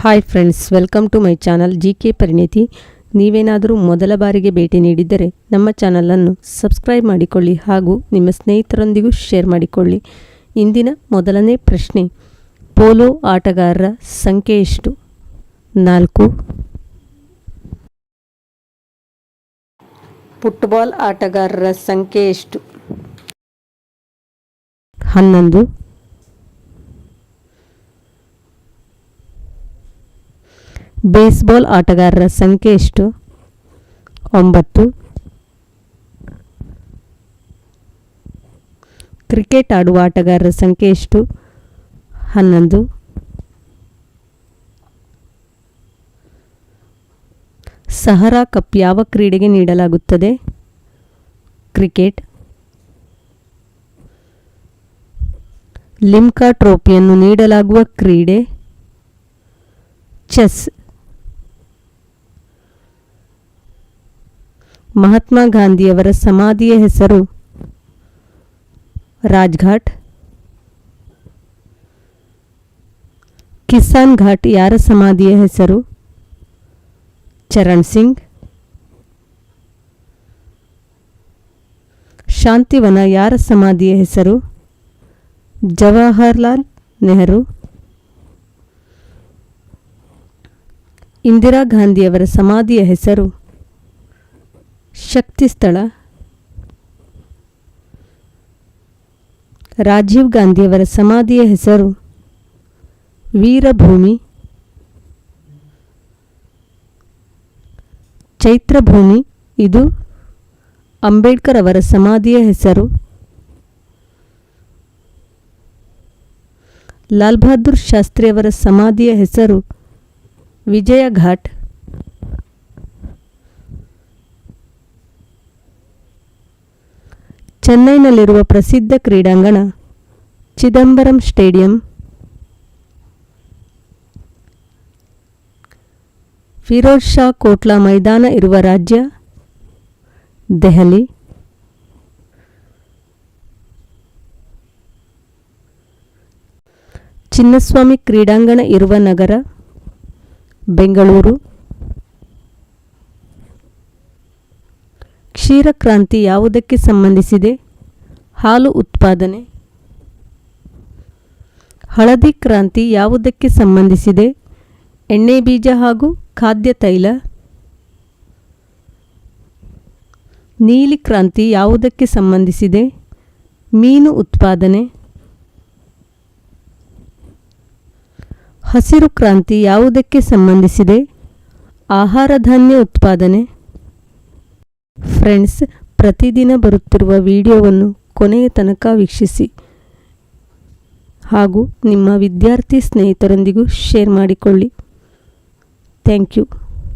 Hi friends, welcome to my channel GK Parinithi. ನೀವೇನಾದರೂ ಮೊದಲ ಬಾರಿಗೆ ಭೇಟಿ ನೀಡಿದ್ದರೆ ನಮ್ಮ ಚಾನಲನ್ನು ಸಬ್ಸ್ಕ್ರೈಬ್ ಮಾಡಿಕೊಳ್ಳಿ ಹಾಗೂ ನಿಮ್ಮ ಸ್ನೇಹಿತರೊಂದಿಗೂ ಶೇರ್ ಮಾಡಿಕೊಳ್ಳಿ. ಇಂದಿನ ಮೊದಲನೇ ಪ್ರಶ್ನೆ, ಪೋಲೋ ಆಟಗಾರರ ಸಂಖ್ಯೆ ಎಷ್ಟು? 4. ಫುಟ್ಬಾಲ್ ಆಟಗಾರರ ಸಂಖ್ಯೆ ಎಷ್ಟು? 11. ಬೇಸ್ಬಾಲ್ ಆಟಗಾರರ ಸಂಖ್ಯೆ ಎಷ್ಟು? 9. ಕ್ರಿಕೆಟ್ ಆಡುವ ಆಟಗಾರರ ಸಂಖ್ಯೆ ಎಷ್ಟು? 11. ಸಹರಾ ಕಪ್ ಯಾವ ಕ್ರೀಡೆಗೆ ನೀಡಲಾಗುತ್ತದೆ? ಕ್ರಿಕೆಟ್. ಲಿಮ್ಕಾ ಟ್ರೋಫಿಯನ್ನು ನೀಡಲಾಗುವ ಕ್ರೀಡೆ? ಚೆಸ್. ಮಹಾತ್ಮ ಗಾಂಧಿಯವರ ಸಮಾಧಿಯ ಹೆಸರು? ರಾಜ್ಘಾಟ್. ಕಿಸಾನ್ ಘಾಟ್ ಯಾರ ಸಮಾಧಿಯ ಹೆಸರು? ಚರಣ್ ಸಿಂಗ್. ಶಾಂತಿವನ ಯಾರ ಸಮಾಧಿಯ ಹೆಸರು? ಜವಾಹರ್ಲಾಲ್ ನೆಹರು. ಇಂದಿರಾ ಗಾಂಧಿಯವರ ಸಮಾಧಿಯ ಹೆಸರು? ಶಕ್ತಿ ಸ್ಥಳ. ರಾಜೀವ್ ಗಾಂಧಿಯವರ ಸಮಾಧಿಯ ಹೆಸರು? ವೀರಭೂಮಿ. ಚೈತ್ರಭೂಮಿ ಇದು ಅಂಬೇಡ್ಕರ್ ಅವರ ಸಮಾಧಿಯ ಹೆಸರು? ಲಾಲ್ ಬಹದ್ದೂರ್ ಶಾಸ್ತ್ರಿಯವರ ಸಮಾಧಿಯ ಹೆಸರು? ವಿಜಯ ಘಾಟ್. ಚೆನ್ನೈನಲ್ಲಿರುವ ಪ್ರಸಿದ್ಧ ಕ್ರೀಡಾಂಗಣ? ಚಿದಂಬರಂ ಸ್ಟೇಡಿಯಂ. ಫಿರೋಜ್ ಶಾ ಕೋಟ್ಲಾ ಮೈದಾನ ಇರುವ ರಾಜ್ಯ? ದೆಹಲಿ. ಚಿನ್ನಸ್ವಾಮಿ ಕ್ರೀಡಾಂಗಣ ಇರುವ ನಗರ? ಬೆಂಗಳೂರು. ಕ್ಷೀರಕ್ರಾಂತಿ ಯಾವುದಕ್ಕೆ ಸಂಬಂಧಿಸಿದೆ? ಹಾಲು ಉತ್ಪಾದನೆ. ಹಳದಿ ಕ್ರಾಂತಿ ಯಾವುದಕ್ಕೆ ಸಂಬಂಧಿಸಿದೆ? ಎಣ್ಣೆ ಬೀಜ ಹಾಗೂ ಖಾದ್ಯ ತೈಲ. ನೀಲಿ ಕ್ರಾಂತಿ ಯಾವುದಕ್ಕೆ ಸಂಬಂಧಿಸಿದೆ? ಮೀನು ಉತ್ಪಾದನೆ. ಹಸಿರು ಕ್ರಾಂತಿ ಯಾವುದಕ್ಕೆ ಸಂಬಂಧಿಸಿದೆ? ಆಹಾರ ಧಾನ್ಯ ಉತ್ಪಾದನೆ. ಫ್ರೆಂಡ್ಸ್, ಪ್ರತಿದಿನ ಬರುತ್ತಿರುವ ವಿಡಿಯೋವನ್ನು ಕೊನೆಯ ತನಕ ವೀಕ್ಷಿಸಿ ಹಾಗೂ ನಿಮ್ಮ ವಿದ್ಯಾರ್ಥಿ ಸ್ನೇಹಿತರೊಂದಿಗೂ ಶೇರ್ ಮಾಡಿಕೊಳ್ಳಿ. Thank you.